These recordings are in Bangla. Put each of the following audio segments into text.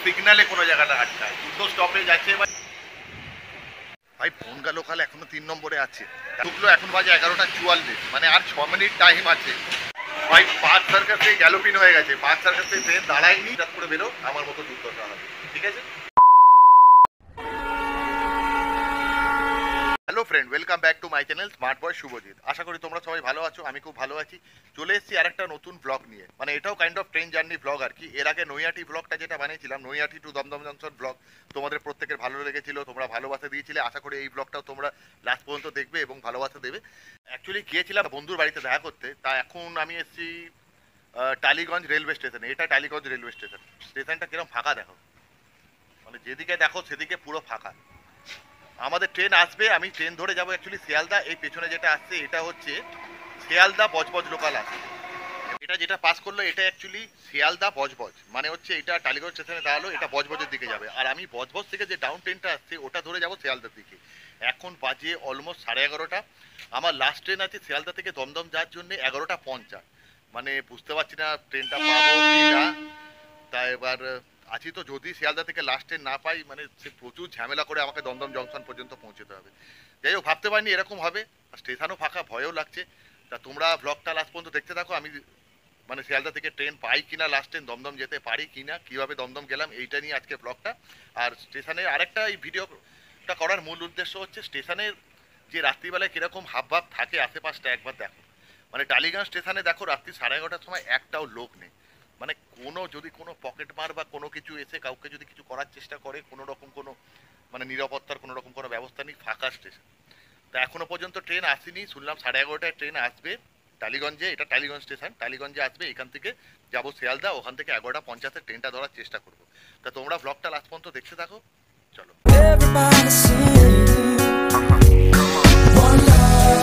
সিগনালে কোনো জায়গাটা আটকায়, দুটো স্টপেজ আছে। ভাই বনগা লোকাল এখনো 3 নম্বরে আছে, ঢুকলো এখন বাজে 11:44, মানে আর 6 মিনিট টাইম আছে। ভাই পার্ক সার্কাসে গ্যালোপিন হয়ে গেছে, পার্ক সার্কাসে ট্রেন দাঁড়ায়নি, হঠাৎ করে বেরো, আমার মতো দুর্দশা হবে। ঠিক আছে, hello friend, welcome back to my channel smart boy Subhajit. আশা করি তোমরা সবাই ভালো আছো, আমি খুব ভালো আছি। চলে এসেছি আরেকটা নতুন ব্লগ নিয়ে, মানে এটাও kind of train journey blog আর কি। এর আগে নৈহাটি ব্লগটা যেটা বানিয়েছিলাম, Naihati to Dum Dum junction blog, তোমাদের প্রত্যেকের ভালো লেগেছিল, তোমরা ভালোবাসা দিয়েছিলে। আশা করি এই ব্লগটাও তোমরা লাস্ট পর্যন্ত দেখবে এবং ভালোবাসা দেবে। অ্যাকচুয়ালি গিয়েছিলাম বন্ধুর বাড়িতে দেখা করতে, তা এখন আমি এসেছি টালিগঞ্জ রেলওয়ে স্টেশনে। এটা টালিগঞ্জ রেলওয়ে স্টেশন। স্টেশনটা কিরকম ফাঁকা দেখো, মানে যেদিকে দেখো সেদিকে পুরো ফাঁকা। আমাদের ট্রেন আসবে, আমি ট্রেন ধরে যাবো অ্যাকচুয়ালি শিয়ালদা। এই পেছনে যেটা আসছে এটা হচ্ছে শিয়ালদা বজবজ লোকাল আছে। এটা যেটা পাস করলো এটা অ্যাকচুয়ালি শিয়ালদা বজবজ, মানে হচ্ছে এটা টালিগঞ্জ স্টেশনে দাঁড়ালো, এটা বজবজের দিকে যাবে। আর আমি বজবজ থেকে যে ডাউন ট্রেনটা আসছে ওটা ধরে যাবো শিয়ালদার দিকে। এখন বাজে অলমোস্ট 11:30। আমার লাস্ট ট্রেন আছে শিয়ালদা থেকে দমদম যাওয়ার জন্য 11:50। মানে বুঝতে পারছি না ট্রেনটা পাবো কি না। তা এবার আছি তো, যদি শিয়ালদা থেকে লাস্ট ট্রেন না পাই, মানে সে প্রচুর ঝামেলা করে আমাকে দমদম জংশন পর্যন্ত পৌঁছতে হবে। যাই হোক, ভাবতে পারিনি এরকম হবে, স্টেশনও ফাঁকা, ভয়ও লাগছে। তা তোমরা ব্লগটা লাস্ট পর্যন্ত দেখতে থাকো। আমি মানে শিয়ালদা থেকে ট্রেন পাই কিনা, লাস্ট ট্রেন দমদম যেতে পারি কিনা, কিভাবে দমদম গেলাম, এইটা নিয়ে আজকে ব্লগটা। আর স্টেশনের আরেকটা এই ভিডিওটা করার মূল উদ্দেশ্য হচ্ছে স্টেশনের যে রাত্রিবেলায় কিরকম হাবভাব থাকে আশেপাশটা একবার দেখো। মানে টালিগঞ্জ স্টেশনে দেখো রাত্রি 11:30টার সময় একটাও লোক নেই। মানে কোনো যদি কোনো পকেট মার বা কোনো কিছু এসে কাউকে যদি কিছু করার চেষ্টা করে, কোনো রকম কোনো মানে নিরাপত্তার কোনো রকম কোনো ব্যবস্থা নেই, ফাঁকা স্টেশন। তা এখনো পর্যন্ত ট্রেন আসেনি, শুনলাম 11:30টায় ট্রেন আসবে টালিগঞ্জে। এটা টালিগঞ্জ স্টেশন, টালিগঞ্জে আসবে, এখান থেকে যাবো শিয়ালদা, ওখান থেকে 11:50 ট্রেনটা ধরার চেষ্টা করবো। তা তোমরা ব্লগটা লাস্ট পর্যন্ত দেখতে থাকো, চলো।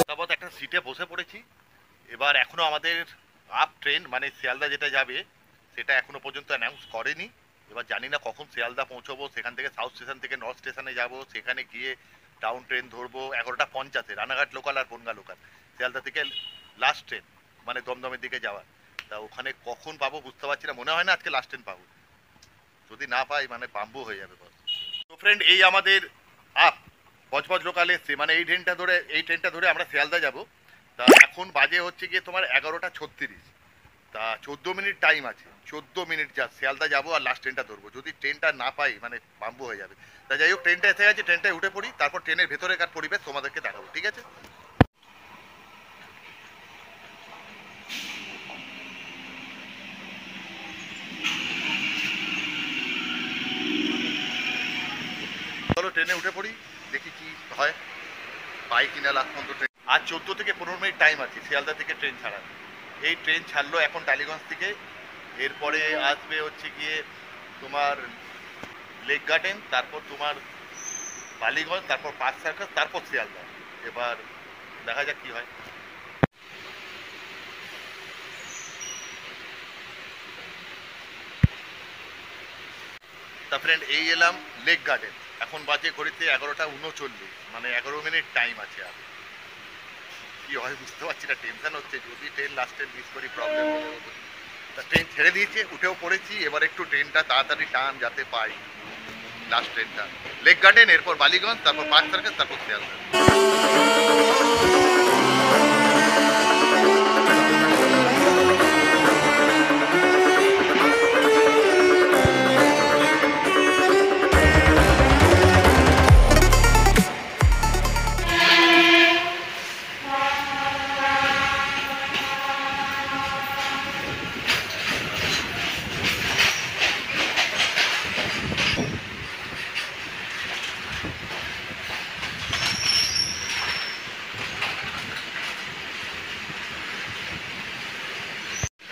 তারপর একটা সিটে বসে পড়েছি। এবার এখনো আমাদের আপ ট্রেন মানে শিয়ালদা যেটা যাবে সেটা এখনো পর্যন্ত অ্যানাউন্স করেনি। এবার জানি না কখন শিয়ালদা পৌঁছবো, সেখান থেকে সাউথ স্টেশন থেকে নর্থ স্টেশনে যাব, সেখানে গিয়ে টাউন ট্রেন ধরবো 11:50, রানাঘাট লোকাল আর বনগা লোকাল। শিয়ালদা থেকে লাস্ট ট্রেন মানে দমদমের দিকে যাওয়ার। তা ওখানে কখন পাবো বুঝতে পারছি না, মনে হয় না আজকে লাস্ট ট্রেন পাবো। যদি না পাই মানে বাম্বু হয়ে যাবে বস। তো ফ্রেন্ড, এই আমাদের আপ বজবজ লোকাল এসছে, মানে এই ট্রেনটা ধরে আমরা শিয়ালদা যাব। তা এখন বাজে হচ্ছে গিয়ে তোমার 11:36। তা 14 মিনিট টাইম আছে, 14 মিনিট যা শিয়ালদা যাবো আর লাস্ট ট্রেনটা ধরবো। যদি ট্রেনটা না পাই মানে বাম্বু হয়ে যাবে। তা যাই হোক, ট্রেনটা এসে গেছে, ট্রেনটায় উঠে পড়ি, তারপর ট্রেনের ভেতরেকার পরিবেশ তোমাদেরকে দেখাবো, ঠিক আছে? চলো ট্রেনে উঠে পড়ি, দেখি কি হয়, পাই কিনা লাস্ট পর্যন্ত ট্রেন। আর 14 থেকে 15 মিনিট টাইম আছে শিয়ালদা থেকে ট্রেন ছাড়ার। এই ট্রেন ছাড়লো এখন টালিগঞ্জ থেকে। এরপরে আসবে হচ্ছে গিয়ে তোমার লেক গার্ডেন, তারপর তোমার বালিগঞ্জ, তারপর পার্ক সার্কাস, তারপর শিয়ালদা। এবার দেখা যাক কি হয়। তা ফ্রেন্ড, এই এলাম লেক গার্ডেন। এখন বাজে ঘড়িতে 11:39, মানে 11 মিনিট টাইম আছে। আর কি হয় বুঝতে পারছি না, টেনশন হচ্ছে, যদি ট্রেন লাস্ট ট্রেন মিস করি প্রবলেম হয়ে যাবে। তা ট্রেন ছেড়ে দিয়েছে, উঠেও পড়েছি। এবার একটু ট্রেনটা তাড়াতাড়ি টান যাতে পাই লাস্ট ট্রেনটা। লেক গার্ডেন, এরপর বালিগঞ্জ, তারপর পার্ক সার্কাস, তারপর শিয়ালদা।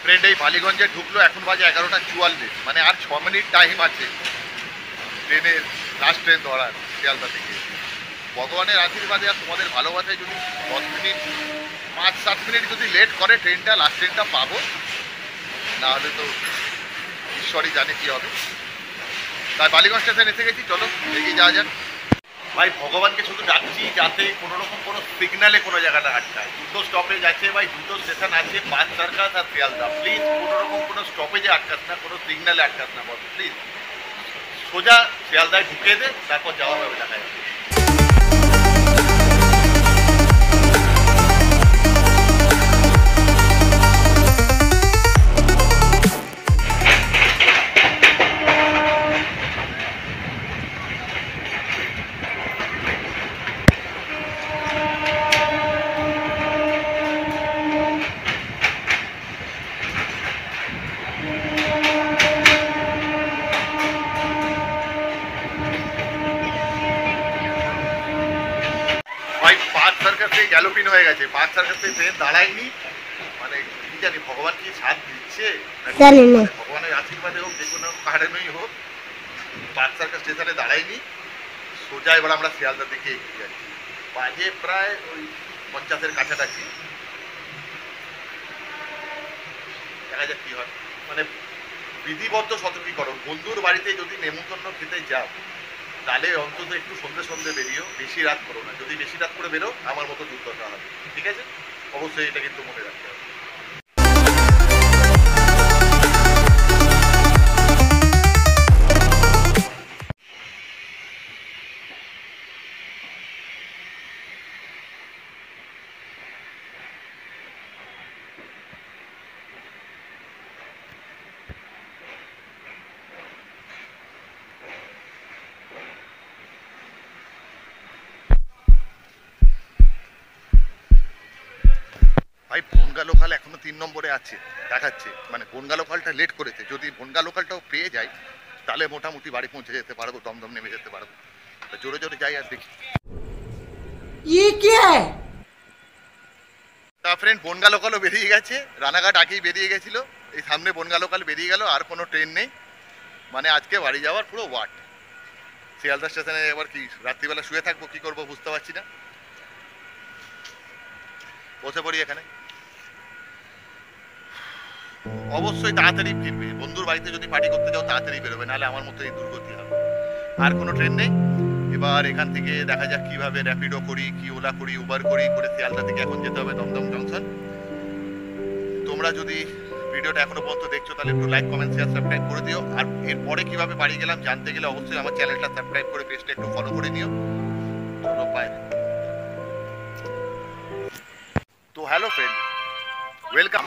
ট্রেন এই বালিগঞ্জে ঢুকলো, এখন বাজে 11:44, মানে আর 6 মিনিট টাইম আছে ট্রেনের লাস্ট ট্রেন ধরার শিয়ালদা থেকে। ভগবানের আশীর্বাদে আর তোমাদের ভালোবাসায় যদি 10 মিনিট 5-7 মিনিট যদি লেট করে ট্রেনটা, লাস্ট ট্রেনটা পাবো, না হলে তো ঈশ্বরই জানে কি হবে। তাই বালিগঞ্জ স্টেশন এসে গেছি, চলো এগিয়ে যাওয়া যাক। ভাই ভগবানকে শুধু ডাকছি যাতে কোনো রকম কোনো সিগনালে কোনো জায়গাটা আটকায়। দুটো স্টপেজ আছে ভাই, দুটো স্টেশন আছে, পার্ক সার্কাস আর শিয়ালদা। প্লিজ কোনো রকম কোনো স্টপেজে আটকাস না, কোনো সিগনালে আটকাস না বল প্লিজ। সোজা শিয়ালদায় ঢুকিয়ে দে, তারপর যাওয়া হবে, দেখা যাবে। ভাই পার্ক সার্কাসে গ্যালোপিন হয়ে গেছে, পার্ক সার্কাসে ট্রেন দাঁড়ায়নি, মানে কি জানি ভগবান কি সাথ দিচ্ছে, ভগবানের আশীর্বাদে হোক, যে কোনো কারণেই হোক, পার্ক সার্কাস স্টেশনে দাঁড়ায়নি, সোজা এবার আমরা শিয়ালদার দিকে এগিয়ে যাচ্ছি। বাজে প্রায় ওই 50-এর কাছাকাছি, দেখা যাক কি হয়। মানে বিধিবদ্ধ সতর্কীকরণ, বন্ধুর বাড়িতে যদি নেমন্তন্ন খেতে যাও তাহলে অন্তত একটু সন্ধ্যে সন্ধ্যে বেরিও, বেশি রাত করো না। যদি বেশি রাত করে বেরো আমার মতো দুর্দশা হবে, ঠিক আছে? অবশ্যই এটা কিন্তু মনে রাখতে হবে। ভাই বনগা লোকাল এখনো 3 নম্বরে আছে দেখাচ্ছে, মানে বনগা লোকালটা লেট করেছে। যদি বনগা লোকালটাও পেয়ে যাই তাহলে মোটামুটি বাড়ি পৌঁছে যেতে পারবো, দমদম নেমে যেতে পারবো। জোরে জোরে যাই আর দেখি। তা ফ্রেন্ড, বনগা লোকালও বেরিয়ে গেছে, রানাঘাট আগেই বেরিয়ে গেছিল, এই সামনে বনগা লোকাল বেরিয়ে গেল, আর কোনো ট্রেন নেই। মানে আজকে বাড়ি যাওয়ার পুরো ওয়াট। শিয়ালদা স্টেশনে এবার কি রাত্রিবেলা শুয়ে থাকবো, কি করবো বুঝতে পারছি না। বসে পড়ি এখানে। অবশ্যই তাড়াতাড়ি ফিরবে, বন্ধুর বাড়িতে যদি পার্টি করতে যাও তাড়াতাড়ি বেরোবে, নাহলে আমার মতো এই দুর্গতি হবে। আর কোনো ট্রেন নেই। এবার এখান থেকে দেখা যাক কিভাবে র্যাপিডো করি, কি ওলা করি, উবার করি, করে শিয়ালদা থেকে এখন যেতে হবে দমদম জংশন। তোমরা যদি ভিডিওটা এখনো পর্যন্ত দেখছো তাহলে একটু লাইক, কমেন্ট, শেয়ার, সাবস্ক্রাইব করে দিও। আর এরপরে কিভাবে বাড়ি গেলাম জানতে গেলে অবশ্যই আমার চ্যানেলটা সাবস্ক্রাইব করে পেজটা একটু ফলো করে নিও। চলো বাই। তো হ্যালো ফ্রেন্ড, ওয়েলকাম।